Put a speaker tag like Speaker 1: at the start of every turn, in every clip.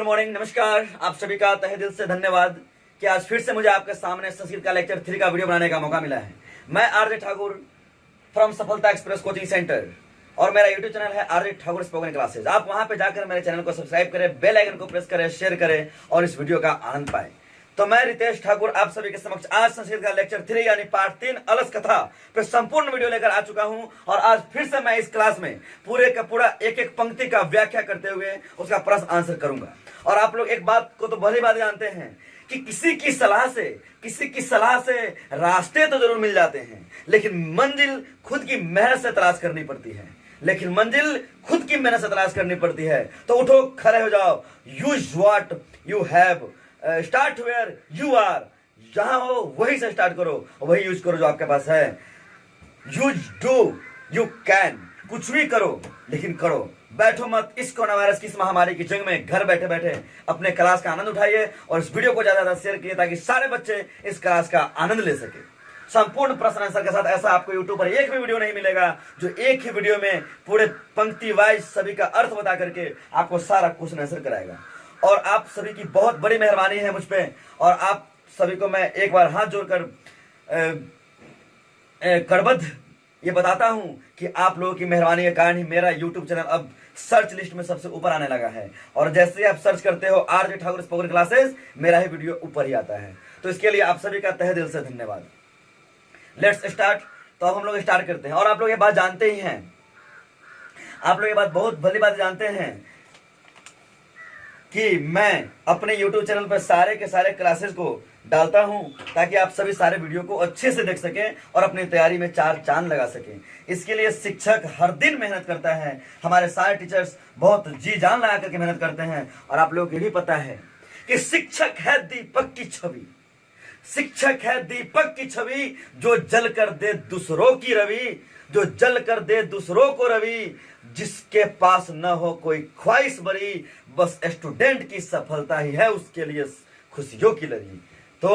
Speaker 1: Morning, नमस्कार। आप सभी का तहे दिल से धन्यवाद कि आज फिर से मुझे आपके सामने संस्कृत का लेक्चर 3 का वीडियो बनाने का मौका मिला है। मैं आरजे ठाकुर फ्रॉम सफलता एक्सप्रेस कोचिंग सेंटर और मेरा यूट्यूब चैनल है आरजे ठाकुर स्पोकन क्लासेज। आप वहां पे जाकर मेरे चैनल को सब्सक्राइब करें, बेल आइकन को प्रेस करें, शेयर करें और इस वीडियो का आनंद पाएं। तो मैं रितेश ठाकुर आप सभी के समक्ष आज संस्कृत का लेक्चर 3 यानी पार्ट 3 अलस कथा पे संपूर्ण वीडियो लेकर आ चुका हूं। और आज फिर से मैं इस क्लास में पूरे का पूरा एक एक पंक्ति का व्याख्या करते हुए उसका प्रश्न आंसर करूंगा। और आप लोग एक बात को तो भली बात जानते हैं कि किसी की सलाह से रास्ते तो जरूर मिल जाते हैं, लेकिन मंजिल खुद की मेहनत से तलाश करनी पड़ती है। तो उठो, खड़े हो जाओ, use what you have, start where you are. जहां हो वहीं से स्टार्ट करो, वही यूज करो जो आपके पास है। यूज डू यू कैन, कुछ भी करो लेकिन करो। बैठो मत, इस कोरोना वायरस की इस महामारी की जंग में घर बैठे बैठे अपने क्लास का आनंद उठाइए और इस वीडियो को ज्यादा से ज्यादा शेयर कीजिए ताकि सारे बच्चे इस क्लास का आनंद ले सके। संपूर्ण प्रश्न आंसर के साथ। ऐसा आपको यूट्यूब पर एक भी वीडियो नहीं मिलेगा जो एक ही वीडियो में पूरे पंक्ति वाइज सभी का अर्थ बता करके आपको सारा क्वेश्चन आंसर कराएगा। और आप सभी की बहुत बड़ी मेहरबानी है मुझ पे, और आप सभी को मैं एक बार हाथ जोड़कर करबद्ध ये बताता हूं कि आप लोगों की मेहरबानी के कारण ही मेरा YouTube चैनल अब सर्च लिस्ट में सबसे ऊपर आने लगा है। और जैसे ही आप सर्च करते हो आरजे ठाकुर स्पोकन क्लासेस, मेरा ही वीडियो ऊपर ही आता है। तो इसके लिए आप सभी का तहे दिल से धन्यवाद। Let's start. तो अब हम लोग स्टार्ट करते हैं। और आप लोग ये बात जानते ही हैं, आप लोग ये बात बहुत भली बात जानते हैं कि मैं अपने YouTube चैनल पर सारे के सारे क्लासेस को डालता हूं ताकि आप सभी सारे वीडियो को अच्छे से देख सकें और अपनी तैयारी में चार चांद लगा सकें। इसके लिए शिक्षक हर दिन मेहनत करता है, हमारे सारे टीचर्स बहुत जी जान लगा करके मेहनत करते हैं। और आप लोगों को भी पता है कि शिक्षक है दीपक की छवि, शिक्षक है दीपक की छवि, जो जल कर दे दूसरों की रवि, जो जल कर दे दूसरों को रवि, जिसके पास न हो कोई ख्वाहिश बरी, बस स्टूडेंट की सफलता ही है उसके लिए खुशियों की लड़ी। तो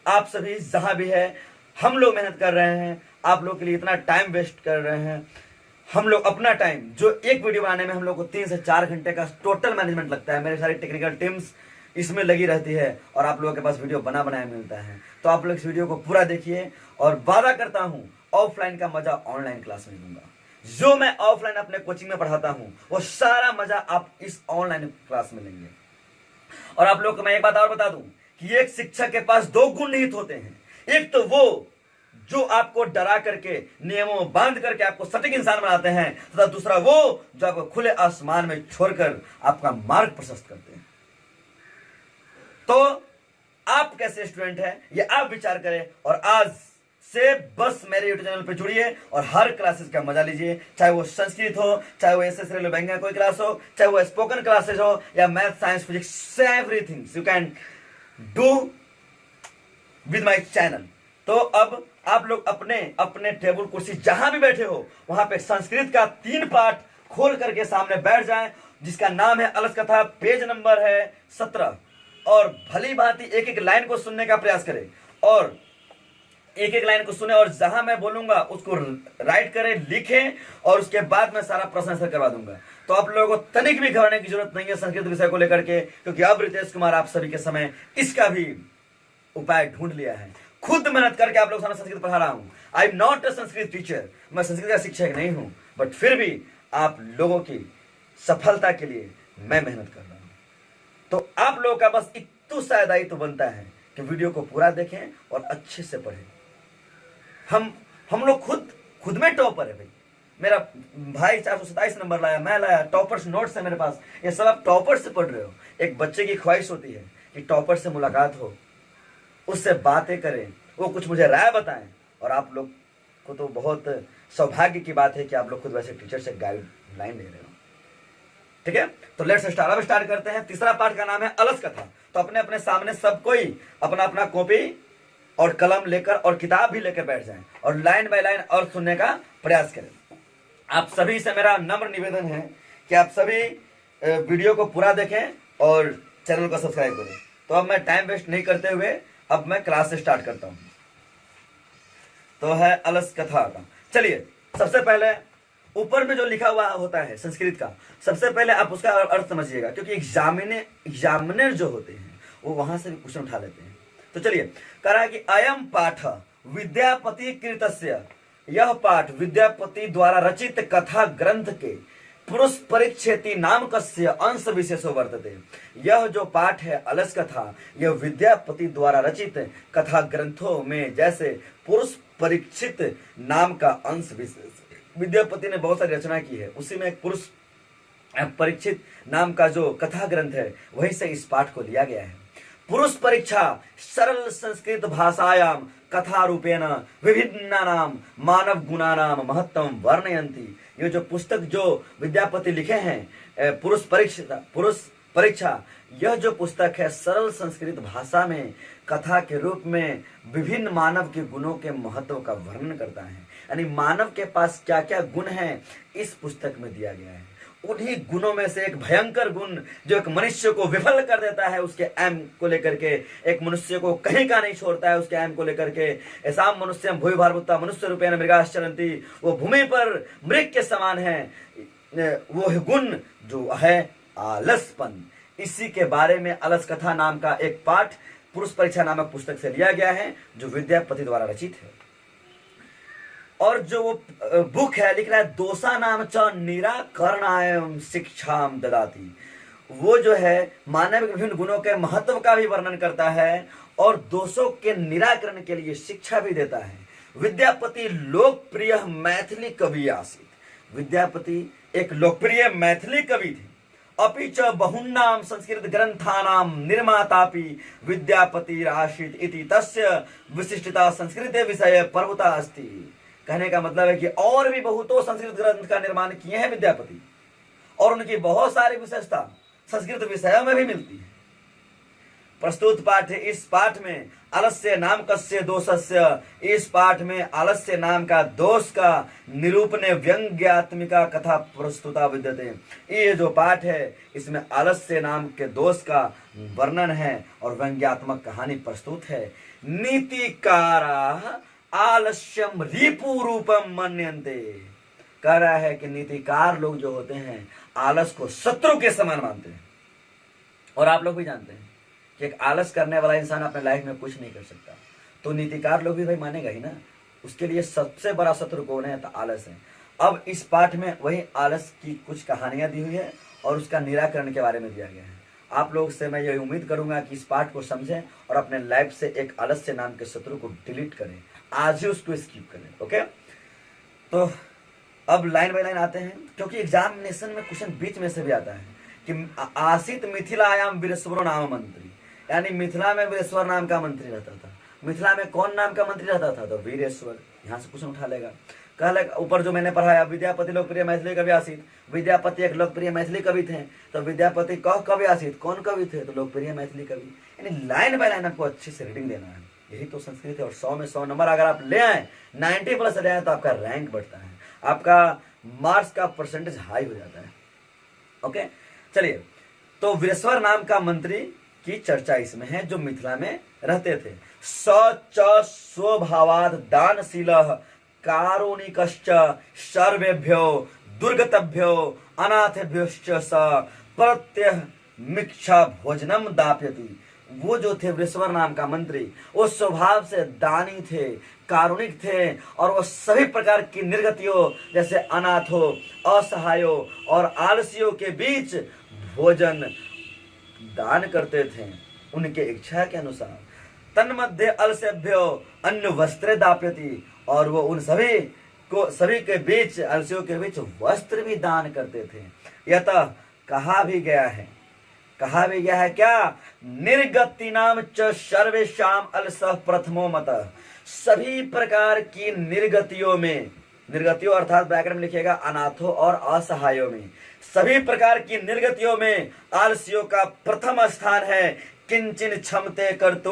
Speaker 1: आप सभी जहां भी है, हम लोग मेहनत कर रहे हैं, आप लोग के लिए इतना टाइम वेस्ट कर रहे हैं। हम लोग अपना टाइम, जो एक वीडियो बनाने में हम लोग को 3 से 4 घंटे का टोटल मैनेजमेंट लगता है, मेरी सारी टेक्निकल टीम्स इसमें लगी रहती है और आप लोगों के पास वीडियो बना बनाया मिलता है। तो आप लोग इस वीडियो को पूरा देखिए और वादा करता हूं ऑफलाइन का मजा ऑनलाइन क्लास में दूंगा। जो मैं ऑफलाइन अपने कोचिंग में पढ़ाता हूं वो सारा मजा आप इस ऑनलाइन क्लास में लेंगे। और आप लोग को मैं एक बात और बता दूं कि एक शिक्षक के पास 2 गुण निहित होते हैं। एक तो वो जो आपको डरा करके, नियमों में बांध करके आपको सटीक इंसान बनाते हैं, तथा दूसरा वो जो आपको खुले आसमान में छोड़कर आपका मार्ग प्रशस्त करते हैं। तो आप कैसे स्टूडेंट हैं ये आप विचार करें और आज से बस मेरे यूट्यूब चैनल पे जुड़िए और हर क्लासेस का मजा लीजिए। चाहे वो संस्कृत हो, चाहे वो एसएस रेलवे बैंक का कोई क्लास हो, चाहे वो स्पोकन क्लासेस हो या math, science, physics, everything you can do with my channel. तो अब आप लोग अपने अपने टेबल कुर्सी जहां भी बैठे हो वहां पे संस्कृत का 3 पाठ खोल करके सामने बैठ जाएं, जिसका नाम है अलस कथा, पेज नंबर है 17। और भली भांति एक एक लाइन को सुनने का प्रयास करें और एक एक लाइन को सुने और जहां मैं बोलूंगा उसको राइट करें, लिखें और उसके बाद मैं सारा प्रश्न आंसर करवा दूंगा। तो आप लोगों को तनिक भी घबराने की जरूरत नहीं है संस्कृत विषय को लेकर के, क्योंकि अब रितेश कुमार आप सभी के समय इसका भी उपाय ढूंढ लिया है। खुद मेहनत करके आप लोग सामने संस्कृत पढ़ा रहा हूं। I am not a Sanskrit teacher, मैं संस्कृत का शिक्षक नहीं हूं, बट फिर भी आप लोगों की सफलता के लिए मैं मेहनत कर रहा हूं। तो आप लोगों का बस इतना सा दायित्व बनता है कि वीडियो को पूरा देखें और अच्छे से पढ़ें। हम लोग खुद में टॉपर है भाई। मेरा भाई 427 नंबर लाया, मैं लाया, टॉपर्स नोट्स है मेरे पास, ये सब आप टॉपर से पढ़ रहे हो। एक बच्चे की ख्वाहिश होती है कि टॉपर से मुलाकात हो, उससे बातें करें, वो कुछ मुझे राय बताएं। और आप लोग को तो बहुत सौभाग्य की बात है कि आप लोग खुद वैसे टीचर से गाइडलाइन ले रहे हो। ठीक है, तो लेट्स स्टार्ट। अब स्टार्ट करते हैं। तीसरा पाठ का नाम है अलस कथा। तो अपने अपने सामने सब कोई अपना अपना कॉपी और कलम लेकर और किताब भी लेकर बैठ जाएं और लाइन बाय लाइन और सुनने का प्रयास करें। आप सभी से मेरा नम्र निवेदन है कि आप सभी वीडियो को पूरा देखें और चैनल को सब्सक्राइब करें। तो अब मैं टाइम वेस्ट नहीं करते हुए अब मैं क्लास से स्टार्ट करता हूं। तो है अलस कथा का। चलिए, सबसे पहले ऊपर में जो लिखा हुआ होता है संस्कृत का, सबसे पहले आप उसका अर्थ समझिएगा, क्योंकि एग्जामिनर जो होते हैं वो वहां से भी क्वेश्चन उठा लेते हैं। तो चलिए, कह रहा है कि अयम पाठ विद्यापति कृतस्य, यह पाठ विद्यापति द्वारा रचित कथा ग्रंथ के पुरुष परिच्छेति नामकस्य अंश विशेषो वर्तते। यह जो पाठ है अलस कथा, यह विद्यापति द्वारा रचित कथा ग्रंथों में जैसे पुरुष परीक्षित नाम का अंश विशेष, विद्यापति ने बहुत सारी रचना की है, उसी में एक पुरुष परीक्षित नाम का जो कथा ग्रंथ है वहीं से इस पाठ को लिया गया है। पुरुष परीक्षा सरल संस्कृत भाषायाम कथा रूपेण विभिन्नानाम मानव गुणानाम महत्तम वर्णयन्ति। ये जो पुस्तक जो विद्यापति लिखे हैं पुरुष परीक्षा, यह जो पुस्तक है सरल संस्कृत भाषा में कथा के रूप में विभिन्न मानव के गुणों के महत्व का वर्णन करता है। यानी मानव के पास क्या क्या गुण हैं इस पुस्तक में दिया गया है। उन्हीं गुणों में से एक भयंकर गुण जो एक मनुष्य को विफल कर देता है उसके एम को लेकर के, एक मनुष्य को कहीं का नहीं छोड़ता है उसके एम को लेकर के, ऐसा मनुष्य भूमि भारभूता मनुष्य रूपेण मृगाश्चरन्ति, वो भूमि पर मृग के समान है, वो गुण जो है आलसपन। इसी के बारे में अलस कथा नाम का एक पाठ पुरुष परीक्षा नामक पुस्तक से लिया गया है जो विद्यापति द्वारा रचित है। और जो वो बुक है लिख रहा है दोषा नाम च निराकरणाय शिक्षाम ददाति, वो जो है मानव के विभिन्न गुणों के महत्व का भी वर्णन करता है और दोषों के निराकरण के लिए शिक्षा भी देता है। विद्यापति लोकप्रिय मैथिली कवि आसीत। विद्यापति एक लोकप्रिय मैथिली कवि थे। अपि च बहुन्नाम संस्कृत ग्रंथानाम निर्मातापि विद्यापति आसीत इति तस्य विशिष्टता संस्कृत विषय प्रभुता अस्ति। कहने का मतलब है कि और भी बहुतों संस्कृत ग्रंथ का निर्माण किए हैं विद्यापति और उनकी बहुत सारी विशेषता संस्कृत विषयों में भी मिलती है। प्रस्तुत पाठ है, इस पाठ में आलस्य नाम कस्य दोषस्य, इस पाठ में आलस्य नाम का दोष का निरूपणे व्यंग्यात्मिका कथा प्रस्तुता विद्यते। ये जो पाठ है इसमें आलस्य नाम के दोष का वर्णन है और व्यंग्यात्मक कहानी प्रस्तुत है। नीतिकारा आलस्यम रिपु रूपम मन्यन्ते, कह रहा है कि नीतिकार लोग जो होते हैं आलस को शत्रु के समान मानते हैं। और आप लोग भी जानते हैं कि एक आलस करने वाला इंसान अपने लाइफ में कुछ नहीं कर सकता, तो नीतिकार लोग भी भाई मानेगा ही ना। उसके लिए सबसे बड़ा शत्रु कौन है? तो आलस है। अब इस पाठ में वही आलस की कुछ कहानियां दी हुई है और उसका निराकरण के बारे में दिया गया है। आप लोग से मैं यही उम्मीद करूंगा कि इस पाठ को समझें और अपने लाइफ से एक आलस्य नाम के शत्रु को डिलीट करें, आज ही उसको स्किप करें। ओके, तो अब लाइन बाय लाइन आते हैं, क्योंकि एग्जामिनेशन में क्वेश्चन बीच में से भी आता है कि आसित मिथिलायाम वीरेश्वर नाम मंत्री, यानी मिथिला में वीरेश्वर नाम का मंत्री रहता था। मिथिला में कौन नाम का मंत्री रहता था? तो वीरेश्वर। यहाँ से क्वेश्चन उठा लेगा। कहले ऊपर जो मैंने पढ़ाया विद्यापति लोकप्रिय मैथिली कवि आसित, विद्यापति एक लोकप्रिय मैथिली कवि थे, तो विद्यापति कह कवि आसित, कौन कवि थे? तो लोकप्रिय मैथिली कवि। यानी लाइन बाय लाइन आपको अच्छी से रीडिंग देना है, यही तो संस्कृत है। और 100 में 100 नंबर अगर आप ले आए, 90+ ले आए, तो आपका रैंक बढ़ता है, आपका मार्क्स का परसेंटेज हाई हो जाता है। ओके, चलिए, तो वीरेश्वर नाम का मंत्री की चर्चा इसमें है जो मिथिला में रहते थे। स च स्वभावाद दानशीलः कारुणिकश्च सर्वेभ्यो दुर्गतभ्यो अनाथेभ्योश्च स प्रत्यह मिक्षा भोजनम दाप्यति। वो जो थे वीरेश्वर नाम का मंत्री, वो स्वभाव से दानी थे, कारुणिक थे और वो सभी प्रकार की निर्गतियों जैसे अनाथों, असहायों और आलसियों के बीच भोजन दान करते थे उनके इच्छा के अनुसार। तन्मध्य अलसेभ्यो अन्य वस्त्र दाप्यति, और वो उन सभी के बीच, अलसियों के बीच वस्त्र भी दान करते थे। यतः कहा भी गया है क्या? निर्गति नाम च सर्वेशाम अलसः प्रथमो मतः। सभी प्रकार की निर्गतियों में, निर्गतियों अर्थात ब्रैकेट में लिखिएगा अनाथों और असहायों में, सभी प्रकार की निर्गतियों में आलसियों का प्रथम स्थान है। किंचिन क्षमते करतु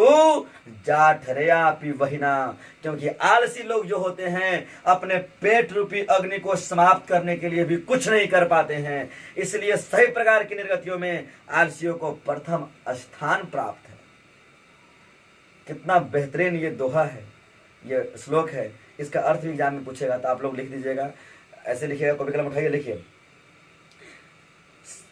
Speaker 1: जाठरयापि वहिना, क्योंकि आलसी लोग जो होते हैं अपने पेट रूपी अग्नि को समाप्त करने के लिए भी कुछ नहीं कर पाते हैं, इसलिए सभी प्रकार की निर्गतियों में आलसियों को प्रथम स्थान प्राप्त है। कितना बेहतरीन ये दोहा है, ये श्लोक है। इसका अर्थ भी एग्जाम में पूछेगा तो आप लोग लिख दीजिएगा। ऐसे लिखिएगा, कॉपी कलम उठाइए, लिखिए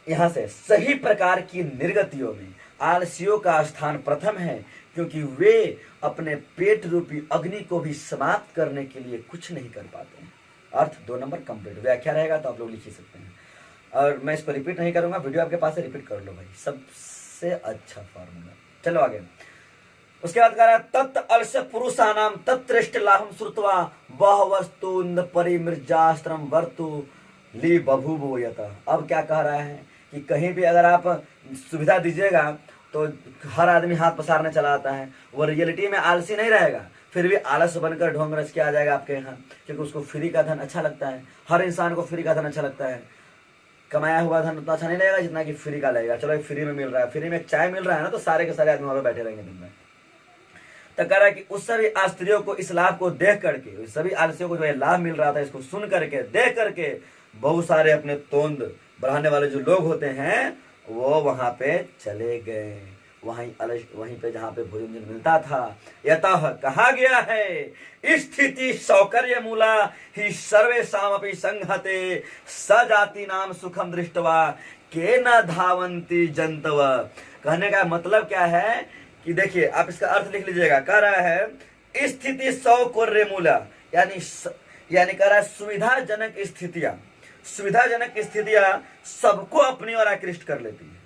Speaker 1: यहां से, सही प्रकार की निर्गतियों में आलसियों का स्थान प्रथम है, क्योंकि वे अपने पेट रूपी अग्नि को भी समाप्त करने के लिए कुछ नहीं कर पाते हैं। अर्थ 2 नंबर कंप्लीट। व्याख्या रहेगा तो आप लोग लिख ही सकते हैं, और मैं इसको रिपीट नहीं करूंगा, वीडियो आपके पास है, रिपीट कर लो भाई, सबसे अच्छा फॉर्मूला। चलो आगे। उसके बाद कह रहा है तत् अलस पुरुषानाम तत्रेष्ट लाभम श्रुत्वा बह वस्तु परिमृजास्त्रम वर्तु ली बभूव यतः। अब क्या कह रहा है कि कहीं भी अगर आप सुविधा दीजिएगा तो हर आदमी हाथ पसारने चला आता है, वो रियलिटी में आलसी नहीं रहेगा, फिर भी आलस बनकर ढोंग रच के आ जाएगा आपके यहाँ, क्योंकि उसको फ्री का धन अच्छा लगता है। हर इंसान को फ्री का धन अच्छा लगता है। कमाया हुआ धन उतना अच्छा नहीं लगेगा जितना कि फ्री का लगेगा। चलो फ्री में मिल रहा है, फ्री में चाय मिल रहा है ना, तो सारे के सारे आदमी वहां पर बैठे रहेंगे दिन में। तो कह रहा है कि उस सभी स्त्रियों को इस लाभ को देख करके, उस सभी आलसियों को जो ये लाभ मिल रहा था, इसको सुन करके, देख करके बहुत सारे अपने तोंद बढ़ाने वाले जो लोग होते हैं वो वहां पे चले गए, वहीं पे जहां पे भोजन मिलता था। यतः कहा गया है स्थिति सौकर्य मूला ही सर्वेषामपि संहते सजाति नाम सुखम दृष्टवा के न धावंती जंतव। कहने का मतलब क्या है कि देखिए, आप इसका अर्थ लिख लीजिएगा। कह रहा है स्थिति सौकर्य मूला, यानी कह रहा है सुविधाजनक स्थितियां सबको अपनी ओर आकृष्ट कर लेती है।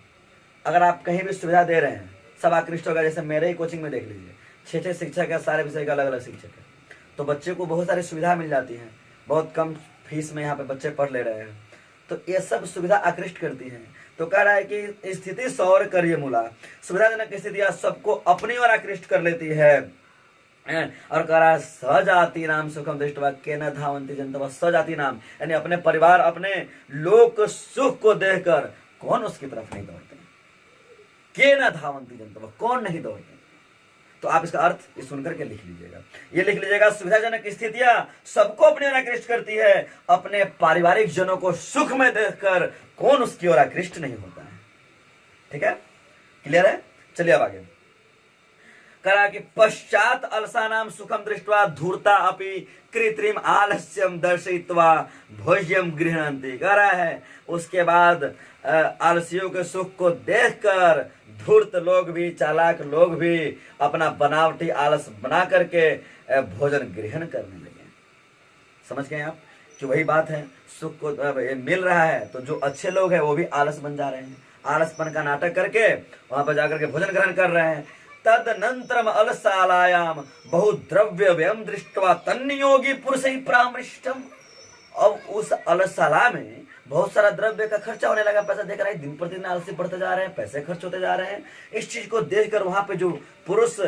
Speaker 1: अगर आप कहीं भी सुविधा दे रहे हैं, सब आकृष्ट होगा। जैसे मेरे ही कोचिंग में देख लीजिए, 6 शिक्षक है, सारे विषय का अलग अलग शिक्षक है, तो बच्चे को बहुत सारी सुविधा मिल जाती है, बहुत कम फीस में यहाँ पे बच्चे पढ़ ले रहे हैं, तो ये सब सुविधा आकृष्ट करती है। तो कह रहा है कि स्थिति सौर करिए मूला, सुविधाजनक स्थितियां सबको अपनी ओर आकृष्ट कर लेती है। और कह रहा है सजाति नाम सुखम दृष्टवा के न धावंती जनतवा। सजाति नाम यानी अपने परिवार, अपने लोक सुख को देखकर कौन उसकी तरफ नहीं दौड़ते, के न धावंती जनतवा, कौन नहीं दौड़ते। तो आप इसका अर्थ सुन करके लिख लीजिएगा, ये लिख लीजिएगा सुविधाजनक स्थितियां सबको अपने ओर आकृष्ट करती है, अपने पारिवारिक जनों को सुख में देखकर कौन उसकी ओर आकृष्ट नहीं होता है। ठीक है, क्लियर है। चलिए अब आगे। करा कि पश्चात अलसानाम सुखम दृष्टवा धूर्ता अपि कृत्रिम आलस्यम दर्शयित्वा भोज्यम गृह्णन्ति। कह रहा है उसके बाद आलसियों के सुख को देखकर धूर्त लोग भी, चालाक लोग भी अपना बनावटी आलस बना करके भोजन ग्रहण करने लगे। समझ गए आप कि वही बात है, सुख को मिल रहा है तो जो अच्छे लोग हैं वो भी आलस बन जा रहे हैं, आलसपन का नाटक करके वहां पर जाकर के भोजन ग्रहण कर रहे हैं। तदनंतरम अलसालायाम बहुद्रव्य व्यम दृष्टवा तन्नियोगी पुरुष ही परामृष्टम। अब उस अलसाला में बहुत सारा द्रव्य का खर्चा होने लगा, पैसा देख रहा है, दिन प्रतिदिन आलसी बढ़ते जा रहे हैं, पैसे खर्च होते जा रहे हैं। इस चीज को देखकर वहां पे जो पुरुष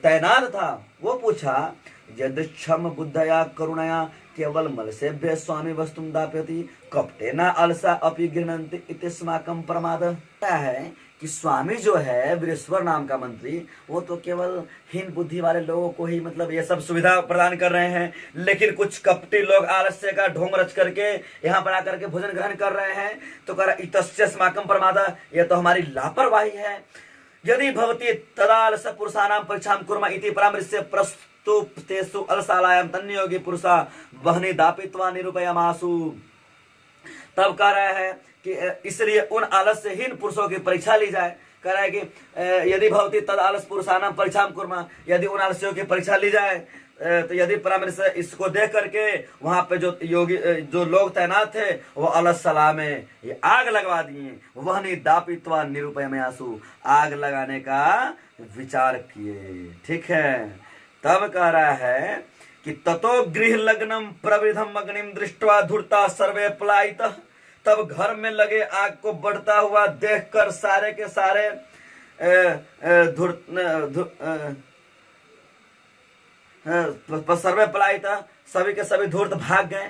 Speaker 1: तैनात था वो पूछा, यदि क्षम बुद्धया करुणया केवल मलसेभ्य स्वामी वस्तुम दाप्यति कपटेना अलसा अपि गृह्णन्ति इत्यस्माकं प्रमाद। क्या है कि स्वामी जो है वीरेश्वर नाम का मंत्री, वो तो केवल हीन बुद्धि वाले लोगों को ही मतलब ये सब सुविधा प्रदान कर रहे हैं, लेकिन कुछ कपटी लोग आलस्य का ढोंग रच करके यहाँ पर आकर के भोजन ग्रहण कर रहे हैं। तो कह रहा इतस्माकं प्रमादा, ये तो हमारी लापरवाही है। यदि भवती तदालस पुरुषाणाम परीक्षाम कुर्मा इति परामर्श्य प्रस्तुतेषु अलसालायाम तन्नियोगी पुरुषा वहनि दापित्वा निरूपयामासु। तब कह रहा है कि इसलिए उन आलस्यहीन पुरुषों की परीक्षा ली जाए। कह रहा है कि यदि भवती तद आलस पुरुषाणाम परीक्षाम कुर्मा, यदि उन आलस्यों की परीक्षा ली जाए तो यदि परामर्श इसको देख करके वहां पे जो योगी जो लोग तैनात थे वो अलसला में ये आग लगवा दिए, वह नहीं दापित्वा निरूपयामासु, आग लगाने का विचार किए। ठीक है, तब कह रहा है कि ततो गृह लग्नम प्रवृद्धम अग्निम दृष्टवा धूर्ता सर्वे पलायितः। तब घर में लगे आग को बढ़ता हुआ देखकर सारे के सारे सर्वे पलायिता, सभी के सभी धूर्त भाग गए।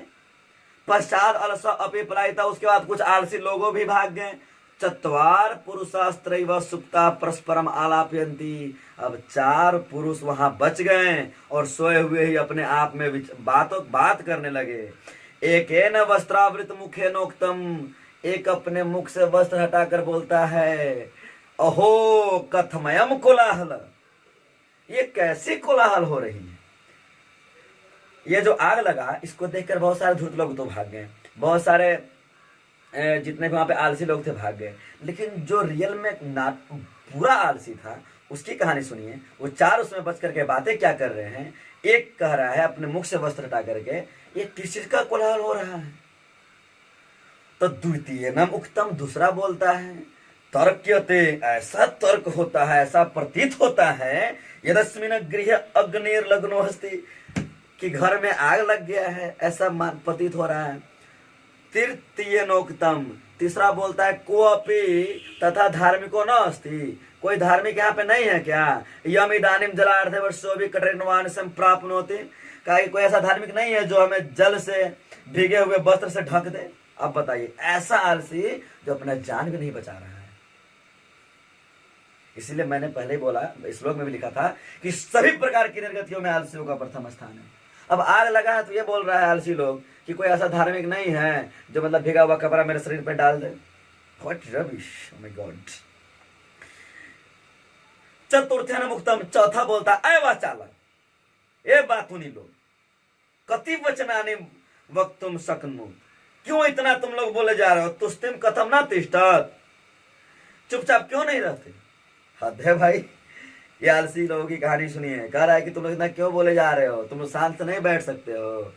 Speaker 1: पश्चात अलस अपि पलायिता, उसके बाद कुछ आलसी लोगों भी भाग गए। चत्वार पुरुषास्त्रैव सुप्ता परस्परम आलापयन्ति। अब 4 पुरुष वहां बच गए और सोए हुए ही अपने आप में बात करने लगे। एकेन वस्त्रावृत मुखे नोक्तम, एक अपने मुख से वस्त्र हटाकर बोलता है, अहो कथमयम कोलाहल, ये कैसी कोलाहल हो रही है। ये जो आग लगा इसको देखकर बहुत सारे धूर्त लोग तो भाग गए, बहुत सारे जितने भी वहां पे आलसी लोग थे भाग गए। लेकिन जो रियल में पूरा आलसी था उसकी कहानी सुनिए। वो चार उसमें बच करके बातें क्या कर रहे हैं। एक कह रहा है अपने मुख से वस्त्र हटा करके ये किस चीज का कोलाहल हो रहा है। तो द्वितीय नम उक्तम, दूसरा बोलता है तर्क्यते, ऐसा तर्क होता है, ऐसा प्रतीत होता है यदस्मिन गृह अग्निर्लग्नो हस्ति, कि घर में आग लग गया है, ऐसा प्रतीत हो रहा है। तृतीय नोक्तम, तीसरा बोलता है को अपि तथा धार्मिको न अस्ति, कोई धार्मिक यहाँ पे नहीं है क्या। यम इदानीम जलार्धे वर्षो भी कटरिनवान संप्राप्नोति, कहा कोई ऐसा धार्मिक नहीं है जो हमें जल से भीगे हुए वस्त्र से ढक दे। अब बताइए ऐसा आलसी जो अपना जान भी नहीं बचा रहा है। इसीलिए मैंने पहले ही बोला, श्लोक में भी लिखा था कि सभी प्रकार की निर्गतियों में आलसियों का प्रथम स्थान है। अब आग लगा है तो ये बोल रहा है आलसी लोग कि कोई ऐसा धार्मिक नहीं है जो मतलब भीगा हुआ कपड़ा मेरे शरीर पे डाल दे। What rubbish, oh my God. चतुर्थ्यान मुक्तम, चौथा बोलता है वाचालक, ये बात सुनी लो, कति वचनानि वक्तुम शक्नुत, क्यों इतना तुम लोग बोले जा रहे हो, तुस्तिम कथम ना तिष्ठत, चुपचाप क्यों नहीं रहते। हद है भाई, ये आलसी लोगों की कहानी सुनिए। कह रहा है कि तुम लोग इतना क्यों बोले जा रहे हो, तुम लोग शांत से नहीं बैठ सकते हो।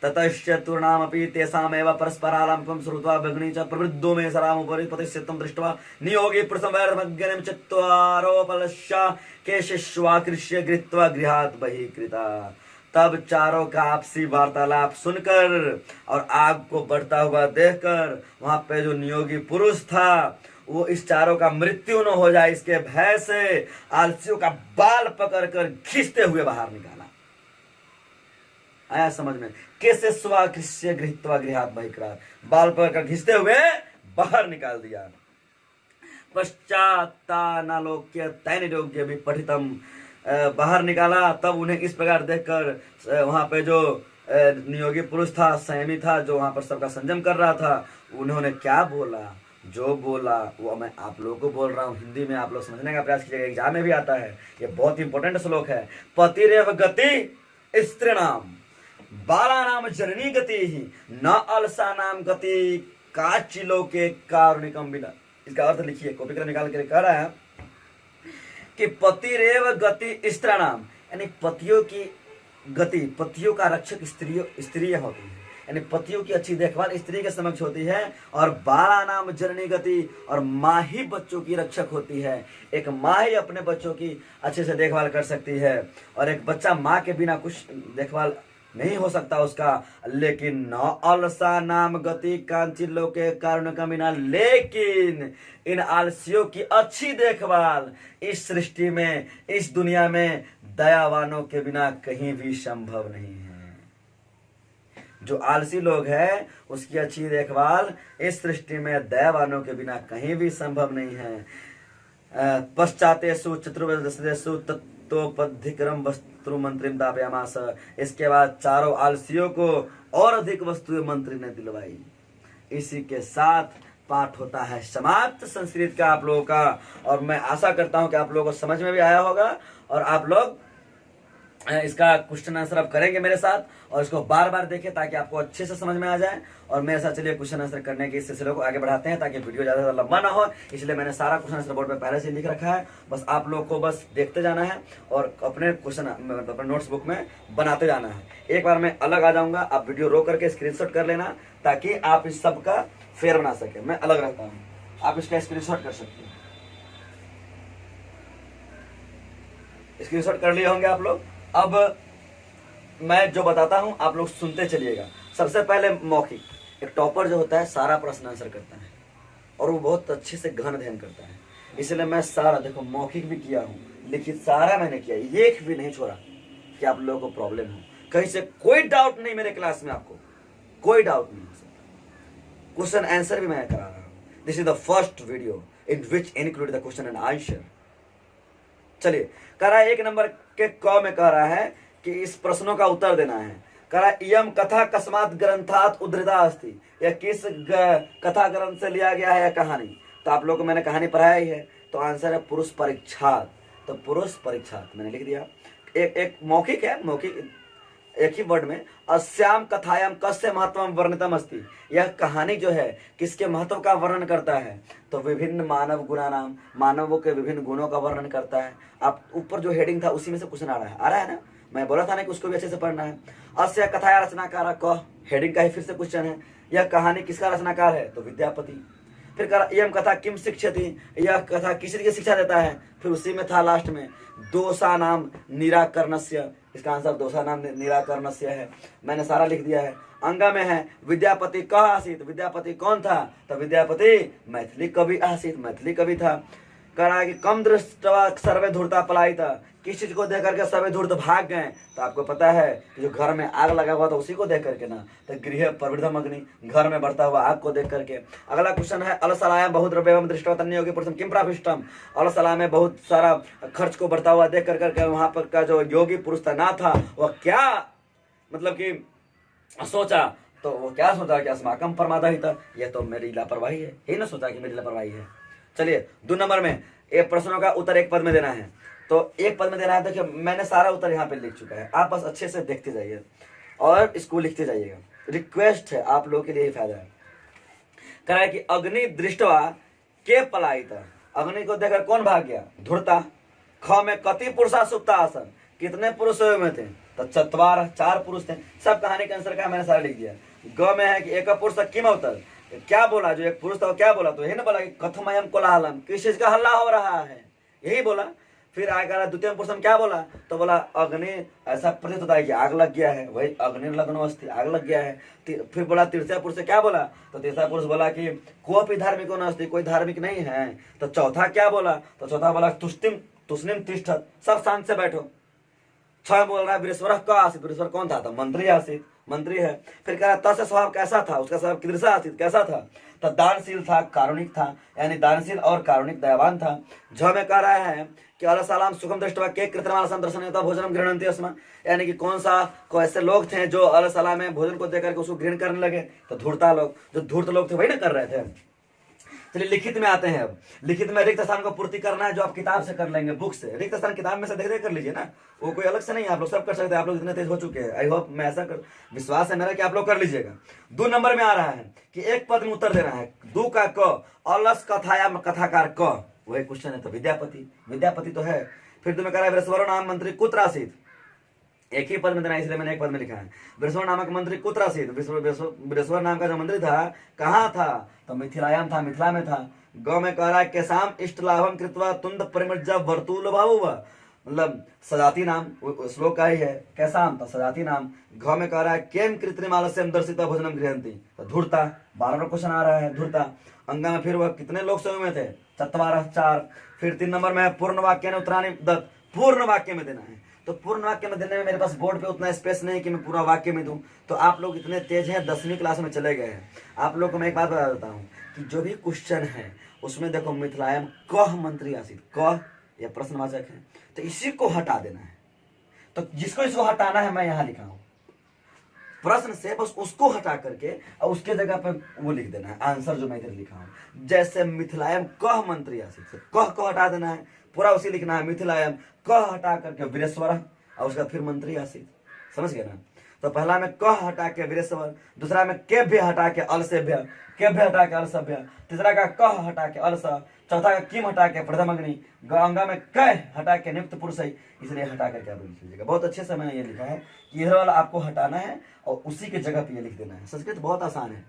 Speaker 1: ततश्चतुर्णामपि तेषामेव परस्परालापं श्रुत्वा भग्नि च प्रवृद्धो मे सरामुपरि प्रतिष्ठितं दृष्ट्वा नियोगे प्रसंवैर्मग्गनं चत्वारोपलश्य केशेष्वाकृष्य गृहीत्वा गृहात् बहिकृता। तब चारों का आपसी वार्तालाप सुनकर और आग को बढ़ता हुआ देखकर वहां पे जो नियोगी पुरुष था वो इस चारों का मृत्यु न हो जाए इसके भय से आलसियों का बाल पकड़कर खींचते हुए बाहर निकाला। आया समझ में, कैसे स्वाकृष्य गृहीत्वा गृहात् बहिकृता, बाल पकड़कर खींचते हुए बाहर निकाल दिया। पश्चात्तानालोक्य तैनिरोग्य भी पठितम, बाहर निकाला तब उन्हें इस प्रकार देखकर वहां पे जो नियोगी पुरुष था, संयमी था, जो वहां पर सबका संयम कर रहा था, उन्होंने क्या बोला, जो बोला वो मैं आप लोगों को बोल रहा हूँ हिंदी में, आप लोग समझने का प्रयास कीजिएगा, एग्जाम में भी आता है, ये बहुत इंपॉर्टेंट श्लोक है। पतिरेव गति स्त्रीणाम बाला नाम जननी गति ही न अलसा नाम गति काचिलो के कारुणिकम बिना। इसका अर्थ लिखिए, कॉपी कर निकाल कर कह रहा है कि पतिरेव गति स्त्रीणाम, यानी पतियों की गति, पतियों का रक्षक स्त्रियां होती है, यानी पतियों की अच्छी देखभाल स्त्री के समक्ष होती है। और बाला नाम जननी गति, और माँ ही बच्चों की रक्षक होती है। एक माँ ही अपने बच्चों की अच्छे से देखभाल कर सकती है, और एक बच्चा माँ के बिना कुछ देखभाल नहीं हो सकता उसका। लेकिन न अलसा नाम गति कांचिलो के कारण का बिना, लेकिन इन आलसियों की अच्छी देखभाल इस सृष्टि में, इस दुनिया में दयावानों के बिना कहीं भी संभव नहीं है। जो आलसी लोग हैं उसकी अच्छी देखभाल इस सृष्टि में दयावानों के बिना कहीं भी संभव नहीं है। पश्चातेषु चतुर्दशेषु तत्वोपधिक्रम वस्तु मंत्री दापयामास, इसके बाद चारों आलसियों को और अधिक वस्तुएं मंत्री ने दिलवाई। इसी के साथ पाठ होता है समाप्त संस्कृत का आप लोगों का, और मैं आशा करता हूं कि आप लोगों को समझ में भी आया होगा, और आप लोग इसका क्वेश्चन आंसर आप करेंगे मेरे साथ, और इसको बार बार देखें ताकि आपको अच्छे से समझ में आ जाए। और मेरे साथ चलिए क्वेश्चन आंसर करने के इस सिलसिले को आगे बढ़ाते हैं ताकि वीडियो ज़्यादा लंबा ना हो, इसलिए मैंने सारा क्वेश्चन आंसर बोर्ड पे पहले से लिख रखा है। बस आप लोग को बस देखते जाना है और अपने क्वेश्चन अपने नोट्स बुक में बनाते जाना है। एक बार मैं अलग आ जाऊंगा, आप वीडियो रोक करके स्क्रीनशॉट कर लेना ताकि आप इस सब का फेयर बना सके। मैं अलग रहता हूँ, आप इसका स्क्रीनशॉट कर सकते हैं। स्क्रीनशॉट कर लिए होंगे आप लोग। अब मैं जो बताता हूं आप लोग सुनते चलिएगा। सबसे पहले मौखिक, एक टॉपर जो होता है सारा प्रश्न आंसर करता है और वो बहुत अच्छे से गहन अध्ययन करता है, इसलिए मैं सारा, देखो मौखिक भी किया हूं, लिखित सारा मैंने किया, एक भी नहीं छोड़ा कि आप लोगों को प्रॉब्लम हो, कहीं से कोई डाउट नहीं मेरे क्लास में, आपको कोई डाउट नहीं हो सकता। क्वेश्चन आंसर भी मैं करा रहा हूं। This is the first video in which include the question and answer. चलिए, कह रहा है एक नंबर के क में कह रहा है कि इस प्रश्नों का उत्तर देना है। कह रहा है इयम कथा कस्मात ग्रंथात उद्धृता अस्ति, यह किस कथा ग्रंथ से लिया गया है या कहानी। तो आप लोगों को मैंने कहानी पढ़ाया ही है, तो आंसर है पुरुष परीक्षात। तो पुरुष परीक्षात मैंने लिख दिया। एक मौखिक है, मौखिक एक ही वर्ड में, अस्याम कथायाम कस्य महत्वम वर्णितम अस्ति, यह कहानी जो है किसके महत्व का वर्णन करता है, तो विभिन्न मानव गुणा नाम, मानवों के विभिन्न गुणों का वर्णन करता है। आप ऊपर जो हेडिंग था उसी में से क्वेश्चन आ रहा है ना, मैं बोला था ना कि उसको भी अच्छे से पढ़ना है। अस्य कथाया रचनाकार क, हेडिंग का ही फिर से क्वेश्चन है, यह कहानी किसका रचनाकार है, तो विद्यापति। फिर कहा यम कथा किम शिक्षति, यह कथा किस की शिक्षा देता है, फिर उसी में था लास्ट में दोषा नाम निराकरणस्य, इसका आंसर दोषा नाम निराकरणस्य है। मैंने सारा लिख दिया है। अंगा में है विद्यापति कह आसित, विद्यापति कौन था, तो विद्यापति मैथिली कवि आसित, मैथिली कवि था। कह रहा है कि कम दृष्टवा सर्वे धूर्ता पलायिता, किस चीज को देख करके सर्वे धूर्त भाग गए, तो आपको पता है कि जो घर में आग लगा हुआ था उसी को देख करके ना, तो गृह प्रवृद्धम अग्नि, घर में बढ़ता हुआ आग को देख करके। अगला क्वेश्चन है अलसलाया बहुद्रव्यम दृष्टवा तन्य योगी पुरुषम किम प्रापिष्टम, अलसला में बहुत सारा खर्च को बढ़ता हुआ देख करके वहां पर का जो योगी पुरुष था ना था, वह क्या मतलब कि सोचा, तो वो क्या सोचा कि अस्माकम परमादा ही था, यह तो मेरी लापरवाही है, यही ना सोचा कि मेरी लापरवाही है। चलिए 2 नंबर में ये प्रश्नों का उत्तर एक पद में देना है, तो एक पद में देना है। देखिए मैंने सारा उत्तर यहाँ पे लिख चुका है, आप बस अच्छे से देखते जाइए और इसको लिखते जाइएगा, रिक्वेस्ट है आप लोगों के लिए, फायदा है। कह रहा है कि अग्नि दृष्टवा के पलायित, अग्नि को देखकर कौन भाग गया, धुरता। ख में कति पुरुषा सुप्ता आसन, कितने पुरुष में थे, तो चतवार, 4 पुरुष थे। सब कहानी के आंसर का मैंने सारा लिख दिया। ग में है कि एक पुरुष किम अवतर, क्या बोला, जो एक पुरुष था वो क्या बोला, तो यही ना बोला कि कथमयम कोलाहलम, किस चीज का हल्ला हो रहा है, यही बोला। फिर आकर द्वितीय पुरुष क्या बोला, तो बोला अग्नि, ऐसा प्रतीत होता है कि आग लग गया है, वही अग्नि लग्नोस्ति, आग लग गया है। फिर बोला तृतीय पुरुष क्या बोला, तो तीसरा पुरुष बोला कि कोपी धार्मिको नास्ति, कोई धार्मिक नहीं है। तो चौथा क्या बोला, तो चौथा बोला तुष्टिम तुष्णिम तिष्ठत, सब शांत से बैठो। 6 बोल रहा है वीरेश्वर का आसित, वीरेश्वर कौन था, तो मंत्री आसित, मंत्री है। फिर कह रहा तस्य स्वभाव कैसा था, उसका स्वभाव कीदृश आसित, कैसा था, तो दानशील था, कारुणिक था, यानी दानशील और कारुणिक दयावान था। झ में कह रहा है कि अलसालाम सुखम दृष्टवा के कृतमालसम दर्शन होता भोजनम गृहणन्ति अस्म, यानी कि कौन सा को ऐसे लोग थे जो अलसला में भोजन को देकर के उसको घृण करने लगे, तो धूर्ता लोग, जो धूर्त लोग थे वही ना कर रहे थे। चलिए लिखित में आते हैं। अब लिखित में रिक्त स्थान को पूर्ति करना है, जो आप किताब से कर लेंगे, बुक से। रिक्त स्थान किताब में से देख देख कर लीजिए ना, वो कोई अलग से नहीं, आप लोग सब कर सकते हैं, आप लोग इतने तेज हो चुके हैं। आई होप, मैं ऐसा कर, विश्वास है मेरा कि आप लोग कर लीजिएगा। 2 नंबर में आ रहा है कि एक पद में उत्तर देना है, 2 का क, अलस कथाया कथाकार क, वही क्वेश्चन है, तो विद्यापति, विद्यापति तो है। फिर तुम्हें कह रहा है वृषवर नाम मंत्री कुत्र आसीत, एक ही पद में देना, इसलिए मैंने एक पद में लिखा है। वृषवर नामक मंत्री कुत्र आसीत, वृषवर नाम का जो मंत्री था कहाँ था, तो मिथिलायाम था, मिथिला में था। गौ में कह रहा है केसाम इष्ट लाभम कृत्वा तुंद परिमृज्जा वर्तुल भाव, मतलब सजाती नाम, श्लोक का ही है, कैसाम तो सजाती नाम। घ में कह रहा है केम कृत्रिम आलस्यम दर्शिता भोजनम गृहंती, तो धूर्ता, 12वां क्वेश्चन आ रहा है, धूर्ता। अंगा में फिर वह कितने लोग समय में थे, 4। फिर 3 नंबर में पूर्ण वाक्य ने उत्तराणी दत्त, पूर्ण वाक्य में देना है। तो पूर्ण वाक्य में देने में मेरे पास बोर्ड पे उतना स्पेस नहीं कि मैं पूरा वाक्य में दूं, तो आप लोग इतने तेज हैं, 10वीं क्लास में चले गए हैं। आप लोग को मैं एक बात बता देता हूँ कि जो भी क्वेश्चन है उसमें देखो मिथिलायम कह मंत्री आसित, कह यह प्रश्नवाचक है, तो इसी को हटा देना है। तो जिसको इसको हटाना है मैं यहाँ लिखा हूँ, प्रश्न से बस उसको हटा करके और उसके जगह पे वो लिख देना है आंसर जो मैं इधर लिखा हूँ। जैसे मिथिलायम कह मंत्री आसित, कह को हटा देना है, पूरा उसी लिखना है, मिथिलायम कह हटा करके वीरेश्वर, और उसका फिर मंत्री आसित, समझ गए ना। तो पहला में कह हटा के वीरेश्वर, दूसरा में केभ्य हटा के अलसेभ्य, केभ्य हटा के अलसभ्य, तीसरा का कह हटा के अलस, चौथा का किम हटा के प्रथम अग्नि, अंगा में कह हटा के नियुक्त पुरुष है, इसलिए हटा करके आप लिख लीजिएगा। बहुत अच्छे से मैंने ये लिखा है कि इधर वाला आपको हटाना है और उसी के जगह पे ये लिख देना है। संस्कृत बहुत आसान है,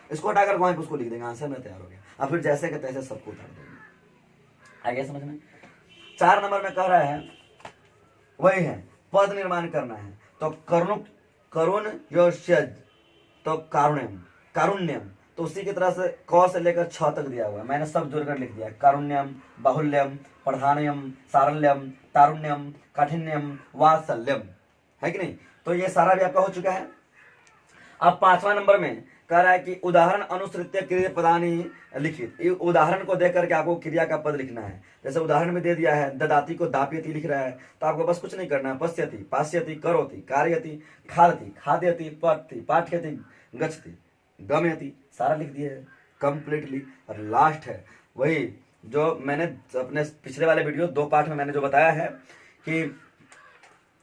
Speaker 1: इसको हटाकर वहां पे उसको लिख देंगे, आंसर में तैयार हो गया। और फिर जैसे के तैसे सबको उतार देंगे। आ गया समझ में। 4 नंबर में कह रहा है वही है, पद निर्माण करना है, तो करुण योष्यज, तो कारुण्यम, कारुण्यम, तो उसी की तरह से क से लेकर 6 तक दिया हुआ है, मैंने सब जोड़कर लिख दिया। कारुण्यम, बाहुल्यम, प्रधानयम, सारल्यम, तारुण्यम, काठिन्यम, वात्सल्यम, है कि नहीं। तो ये सारा भी आपका हो चुका है। अब 5वां नंबर में कह रहा है कि उदाहरण अनुसृत्य क्रिया पदानी लिखित, ये उदाहरण को देख करके आपको क्रिया का पद लिखना है। जैसे उदाहरण में दे दिया है, ददाती को दाप्यति लिख रहा है, तो आपको बस कुछ नहीं करना है, पश्यति, पास्यति, करोति, कार्यति, खादति, खाद्यति, पठति, पाठ्यति, गच्छति, गमयति, सारा लिख दिया है कंप्लीटली। और लास्ट है वही जो मैंने अपने पिछले वाले वीडियो 2 पार्ट में मैंने जो बताया है कि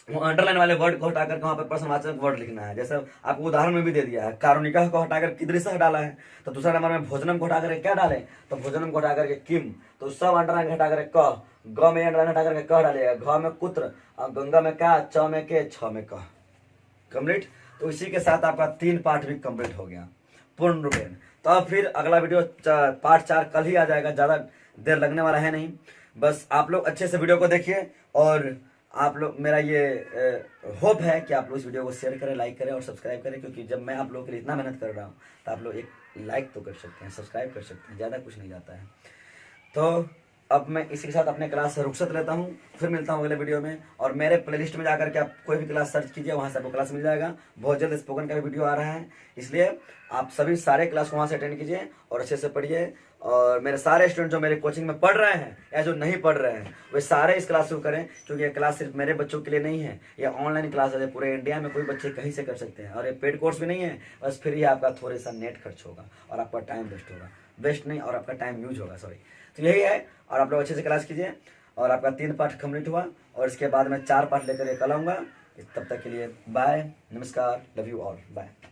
Speaker 1: वो अंडरलाइन वाले वर्ड को हटाकर वहां पर प्रश्नवाचक वर्ड लिखना है। जैसे आपको उदाहरण में भी दे दिया है, कारुणिका को हटाकर कीदृश डाला है, तो दूसरा नंबर में भोजनम को हटाकर क्या डाले, तो भोजनम को हटाकर के किम, तो सब अंडरलाइन हटाकर क, ग में अंडरलाइन हटाकर के क डालेगा, घ में कुत्र, और गंगा में का, च में के, छ में क। कंप्लीट। तो इसी के साथ आपका 3 पाठ भी कंप्लीट हो गया पूर्ण रूपेण। तो अब फिर अगला वीडियो पार्ट 4 कल ही आ जाएगा, ज्यादा देर लगने वाला है नहीं। बस आप लोग अच्छे से वीडियो को देखिए, और आप लोग, मेरा ये होप है कि आप लोग इस वीडियो को शेयर करें, लाइक करें और सब्सक्राइब करें, क्योंकि जब मैं आप लोगों के लिए इतना मेहनत कर रहा हूँ तो आप लोग एक लाइक तो कर सकते हैं, सब्सक्राइब कर सकते हैं, ज़्यादा कुछ नहीं जाता है। तो अब मैं इसी के साथ अपने क्लास से रुखसत लेता हूँ, फिर मिलता हूँ अगले वीडियो में। और मेरे प्लेलिस्ट में जाकर के आप कोई भी क्लास सर्च कीजिए, वहाँ से आपको क्लास मिल जाएगा। बहुत जल्द स्पोकन का भी वीडियो आ रहा है, इसलिए आप सभी सारे क्लास को वहाँ से अटेंड कीजिए और अच्छे से पढ़िए। और मेरे सारे स्टूडेंट जो मेरे कोचिंग में पढ़ रहे हैं या जो नहीं पढ़ रहे हैं, वे सारे इस क्लास को करें, क्योंकि ये क्लास सिर्फ मेरे बच्चों के लिए नहीं है, ये ऑनलाइन क्लास है, पूरे इंडिया में कोई बच्चे कहीं से कर सकते हैं। और ये पेड कोर्स भी नहीं है, बस फ्री है, आपका थोड़ा सा नेट खर्च होगा और आपका टाइम वेस्ट होगा, वेस्ट नहीं, और आपका टाइम यूज होगा, सॉरी। तो यही है, और आप लोग अच्छे से क्लास कीजिए। और आपका 3 पाठ कंप्लीट हुआ, और इसके बाद मैं 4 पाठ लेकर कल आऊँगा। तब तक के लिए बाय, नमस्कार, लव यू ऑल, बाय।